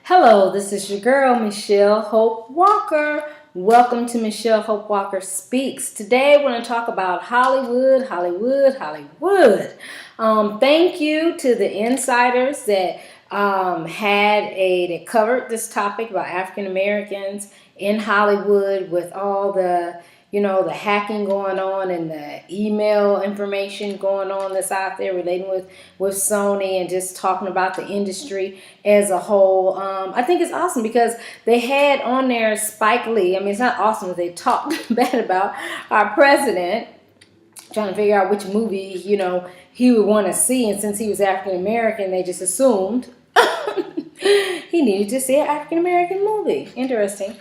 Hello, this is your girl, Michelle Hope Walker. Welcome to Michelle Hope Walker Speaks. Today we're going to talk about Hollywood. Thank you to the insiders that that covered this topic about African Americans in Hollywood with all the hacking going on and the email information going on that's out there relating with Sony and just talking about the industry as a whole. I think it's awesome because they had on there Spike Lee. I mean, it's not awesome that they talked bad about our president, trying to figure out which movie, he would want to see. And since he was African American, they just assumed he needed to see an African American movie. Interesting.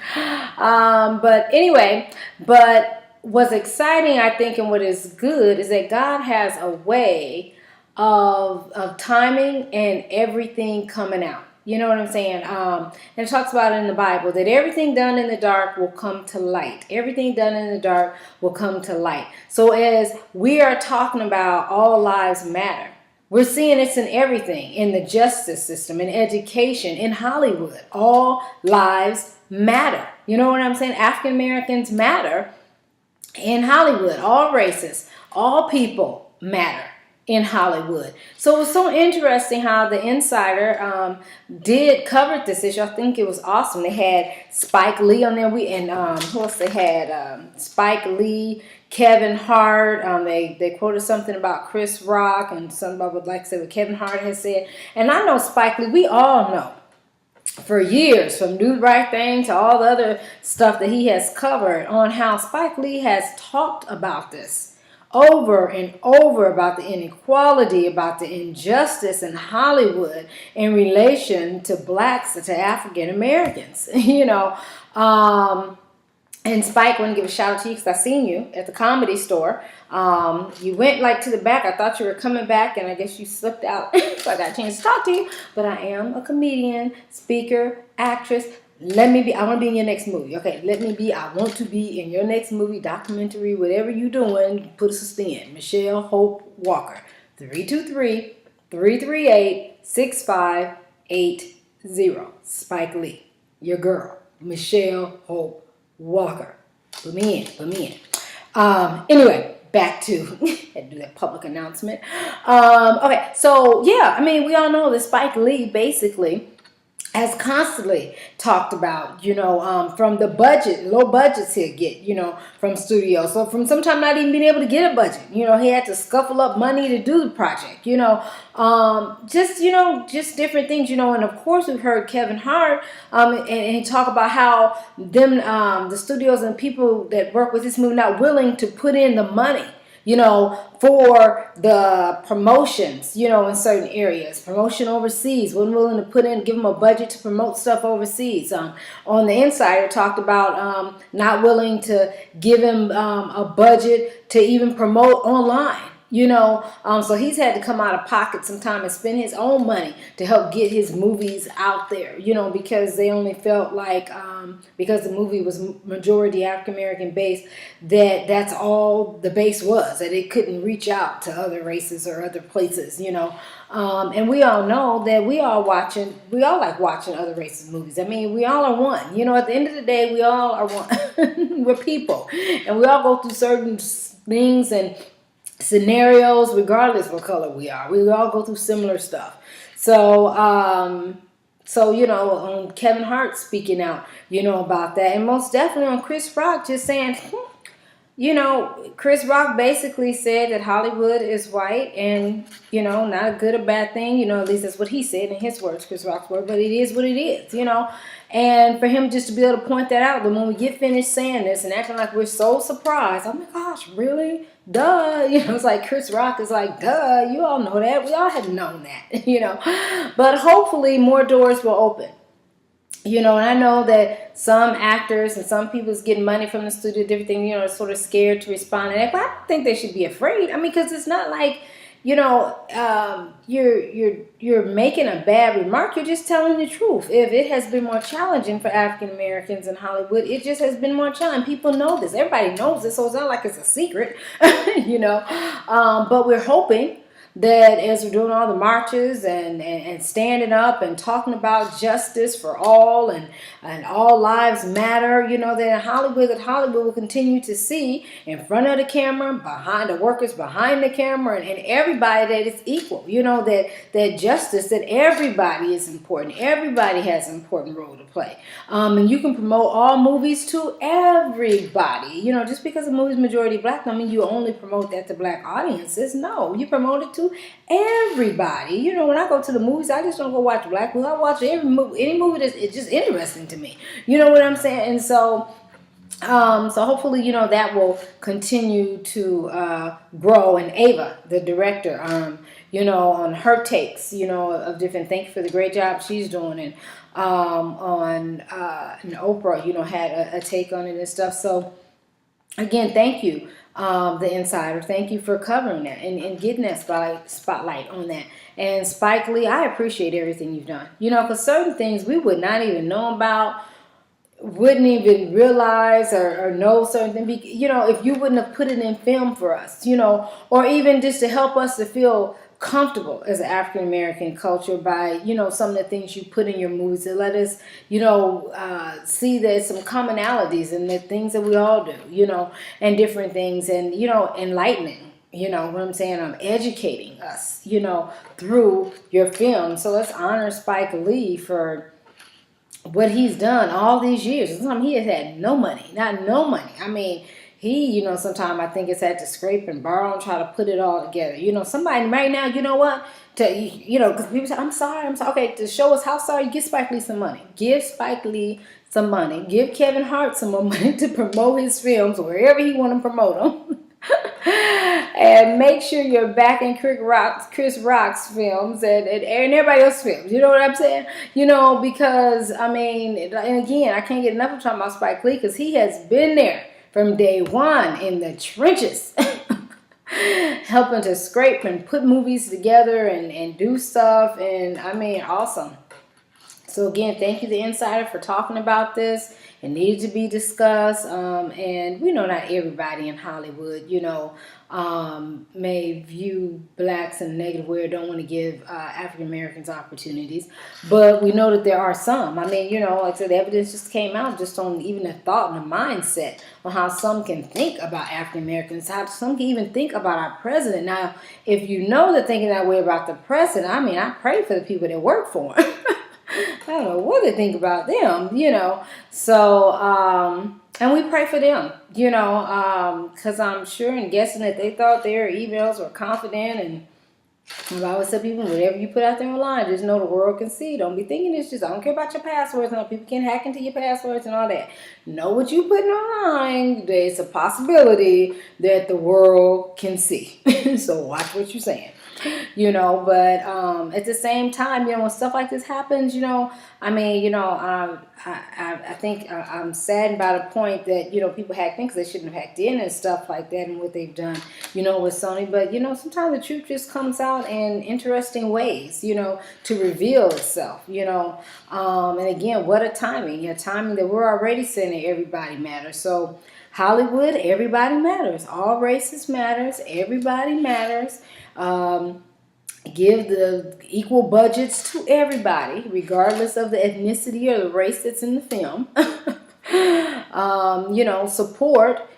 But what's exciting, I think, and what is good is that God has a way of timing and everything coming out. You know what I'm saying? And it talks about it in the Bible that everything done in the dark will come to light. Everything done in the dark will come to light. So as we are talking about all lives matter, we're seeing it's in everything, in the justice system, in education, in Hollywood. All lives matter. You know what I'm saying? African Americans matter in Hollywood. All races, all people matter in Hollywood. So it was so interesting how the Insider did cover this issue. I think it was awesome. They had Spike Lee on there. Who else they had? Spike Lee, Kevin Hart. They quoted something about Chris Rock and somebody would like to say what Kevin Hart has said. And I know Spike Lee. We all know for years, from Do the Right Thing to all the other stuff that he has covered, on how Spike Lee has talked about this over and over, about the inequality, about the injustice in Hollywood in relation to blacks, to African Americans, And Spike, I want to give a shout out to you because I seen you at the Comedy Store. You went to the back. I thought you were coming back, and I guess you slipped out. So I got a chance to talk to you. But I am a comedian, speaker, actress. I want to be in your next movie. Okay, I want to be in your next movie, documentary, whatever you're doing. Put us in. Michelle Hope Walker. 323-338-6580. Spike Lee. Your girl, Michelle Hope Walker. Put me in. Anyway, back to had to do that public announcement. Okay, so yeah, we all know that Spike Lee basically has constantly talked about, from the budget, low budgets he'll get, from studios. So from sometimes not even being able to get a budget, he had to scuffle up money to do the project, just different things, and of course we've heard Kevin Hart, and he talk about how the studios and people that work with this movie not willing to put in the money, for the promotions, in certain areas, promotion overseas, wasn't willing to give them a budget to promote stuff overseas. On the Insider talked about not willing to give him a budget to even promote online. So he's had to come out of pocket sometime and spend his own money to help get his movies out there, because they only felt like, because the movie was majority African American based, that's all the base was, that it couldn't reach out to other races or other places, and we all know that we all like watching other races' movies. We all are one. At the end of the day, we all are one. We're people, and we all go through certain things and scenarios, regardless what color we are. We all go through similar stuff. So, on Kevin Hart speaking out, about that, and most definitely on Chris Rock just saying, Chris Rock basically said that Hollywood is white and, not a good or bad thing. At least that's what he said in his words, Chris Rock's word, but it is what it is, And for him just to be able to point that out, then when we get finished saying this and acting like we're so surprised, oh my gosh, really? Duh. It's like Chris Rock is like, duh, you all know that. We all had known that, But hopefully more doors will open. And I know that some actors and some people is getting money from the studio, different thing, are sort of scared to respond to that. But I don't think they should be afraid. Because it's not like, you're making a bad remark. You're just telling the truth. If it has been more challenging for African Americans in Hollywood, it just has been more challenging. People know this. Everybody knows this, so it's not like it's a secret, But we're hoping that as we're doing all the marches and standing up and talking about justice for all and all lives matter, that Hollywood will continue to see in front of the camera, behind the workers behind the camera, and everybody that is equal, that justice, that everybody is important. Everybody has an important role to play. And you can promote all movies to everybody. Just because a movie's majority black, I mean, you only promote that to black audiences. No, you promote it to everybody. When I go to the movies, I just don't go watch black movies. I watch every movie, any movie that's it's just interesting to me. You know what I'm saying? And so hopefully, that will continue to grow. And Ava, the director, on her takes, of different. Thank you for the great job she's doing, and and Oprah, had a take on it and stuff. So again, thank you, the Insider. Thank you for covering that and getting that spotlight on that. And Spike Lee, I appreciate everything you've done. Because certain things we would not even know about, wouldn't even realize or know certain things, if you wouldn't have put it in film for us, or even just to help us to feel comfortable as an African American culture by, some of the things you put in your movies to let us, see there's some commonalities in the things that we all do, and different things, and, enlightening. What I'm saying? Educating us, through your film. So let's honor Spike Lee for what he's done all these years. Sometimes he has had no money. I mean, he, sometimes I think it's had to scrape and borrow and try to put it all together. Somebody right now, because people say, I'm sorry. Okay, to show us how sorry, give Spike Lee some money. Give Spike Lee some money. Give Kevin Hart some more money to promote his films wherever he want to promote them. And make sure you're backing Chris Rock's films and everybody else's films. You know what I'm saying? Because, and again, I can't get enough of talking about Spike Lee because he has been there from day one in the trenches, helping to scrape and put movies together and do stuff. And, awesome. So, again, thank you, The Insider, for talking about this. It needed to be discussed, and we know not everybody in Hollywood, may view blacks in a negative way or don't want to give African Americans opportunities, but we know that there are some. Like I said, the evidence just came out just on even the thought and the mindset on how some can think about African Americans, how some can even think about our president. Now, if you know they're thinking that way about the president, I pray for the people that work for him. I don't know what to think about them, So, and we pray for them, because I'm sure and guessing that they thought their emails were confident. And I always tell people, whatever you put out there online, just know the world can see. Don't be thinking it's just, I don't care about your passwords. No, people can hack into your passwords and all that. Know what you putting online. There's a possibility that the world can see. So watch what you're saying. But at the same time, when stuff like this happens, I think I'm saddened by the point that, people hacked in because they shouldn't have hacked in and stuff like that and what they've done, with Sony. But, sometimes the truth just comes out in interesting ways, to reveal itself, and again, what a timing that we're already saying that everybody matters. So Hollywood, everybody matters. All races matters. Everybody matters. Give the equal budgets to everybody, regardless of the ethnicity or the race that's in the film. Support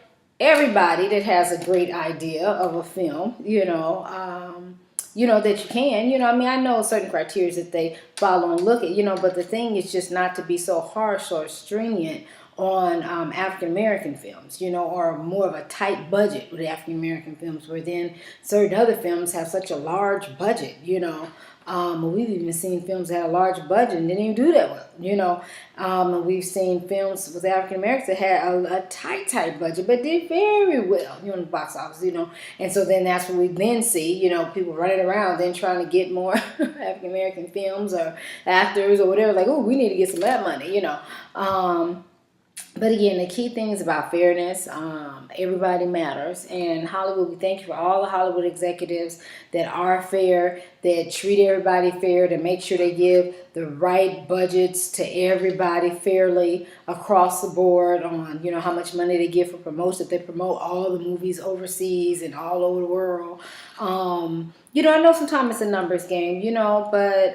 everybody that has a great idea of a film, that you can, I know certain criteria that they follow and look at, but the thing is just not to be so harsh or stringent on African American films, or more of a tight budget with African American films, where then certain other films have such a large budget, we've even seen films that had a large budget and didn't even do that well, and we've seen films with African Americans that had a tight budget, but did very well, in the box office, and so then that's what we then see, people running around then trying to get more African American films or actors or whatever, like, oh, we need to get some of that money, But again, the key thing is about fairness. Everybody matters. And Hollywood, we thank you for all the Hollywood executives that are fair, that treat everybody fair, to make sure they give the right budgets to everybody fairly across the board on, you know, how much money they give for promotion. If they promote all the movies overseas and all over the world. You know, I know sometimes it's a numbers game, you know, but,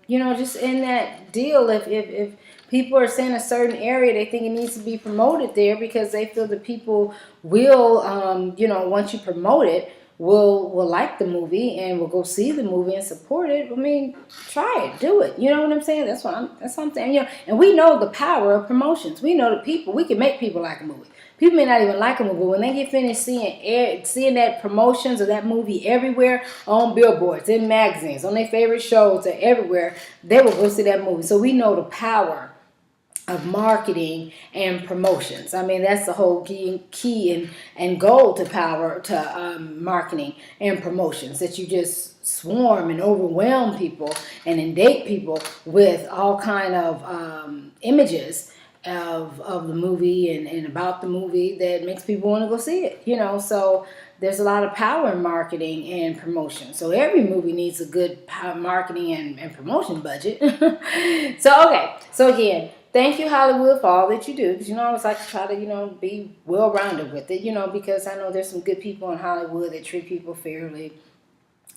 you know, just in that deal, if people are saying a certain area, they think it needs to be promoted there because they feel that people will, you know, once you promote it, will like the movie and will go see the movie and support it. I mean, try it, do it. You know what I'm saying? That's what I'm saying. You know, and we know the power of promotions. We know the people. We can make people like a movie. People may not even like a movie, but when they get finished seeing that promotions of that movie everywhere on billboards, in magazines, on their favorite shows, or everywhere, they will go see that movie. So we know the power of marketing and promotions. I mean, that's the whole key and goal to power to marketing and promotions, that you just swarm and overwhelm people and inundate people with all kind of images of the movie and about the movie that makes people want to go see it, you know. So there's a lot of power in marketing and promotion. So every movie needs a good marketing and promotion budget. So, okay. So again, thank you, Hollywood, for all that you do. Because, you know, I always like to try to, you know, be well-rounded with it, you know, because I know there's some good people in Hollywood that treat people fairly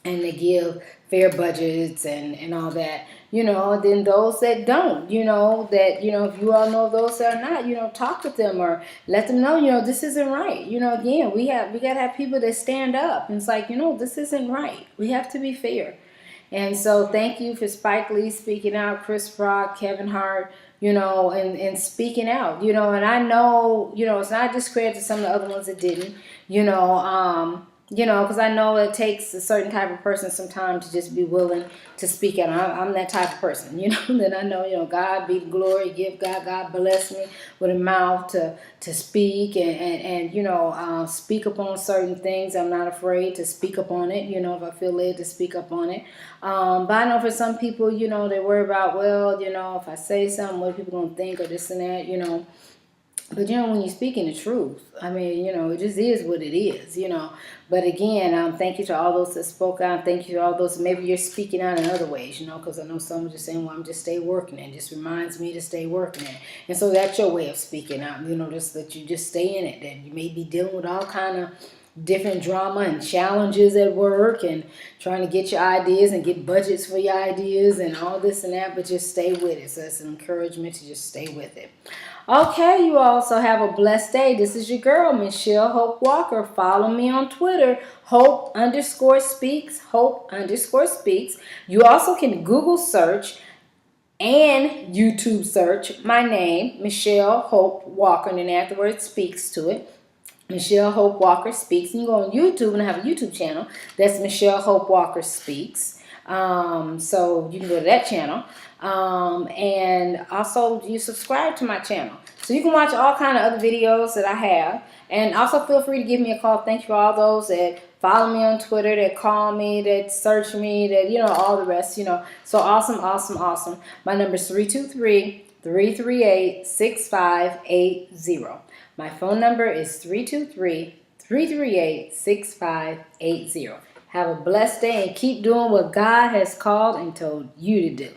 and they give fair budgets and all that, you know. Then those that don't, you know, that, you know, if you all know those that are not, you know, talk with them or let them know, you know, this isn't right. You know, again, we got to have people that stand up. And it's like, you know, this isn't right. We have to be fair. And so thank you for Spike Lee speaking out, Chris Rock, Kevin Hart, you know, and speaking out, you know. And I know, you know, it's not a discredit to some of the other ones that didn't, you know, because I know it takes a certain type of person sometimes to just be willing to speak out. I'm that type of person, you know, that I know, you know, God be the glory, give God bless me with a mouth to speak and you know, speak upon certain things. I'm not afraid to speak up on it, you know, if I feel led to speak up on it. But I know for some people, you know, they worry about, well, you know, if I say something, what are people going to think or this and that, you know. But, you know, when you're speaking the truth, I mean, you know, it just is what it is, you know. But again, thank you to all those that spoke out. Thank you to all those. Maybe you're speaking out in other ways, you know, because I know some are just saying, well, I'm just stay working. It just reminds me to stay working. And so that's your way of speaking out, you know, just that you just stay in it. And you may be dealing with all kind of different drama and challenges at work and trying to get your ideas and get budgets for your ideas and all this and that, but just stay with it. So it's an encouragement to just stay with it. Okay, you also have a blessed day. This is your girl, Michelle Hope Walker. Follow me on Twitter, Hope_speaks, Hope_speaks. You also can Google search and YouTube search my name, Michelle Hope Walker, and then afterwards speaks to it. Michelle Hope Walker Speaks. You can go on YouTube and I have a YouTube channel. That's Michelle Hope Walker Speaks. So you can go to that channel. And also you subscribe to my channel. So you can watch all kind of other videos that I have. And also feel free to give me a call. Thank you for all those that follow me on Twitter, that call me, that search me, that, you know, all the rest, you know. So awesome, awesome, awesome. My number is 323-338-6580. My phone number is 323-338-6580. Have a blessed day and keep doing what God has called and told you to do.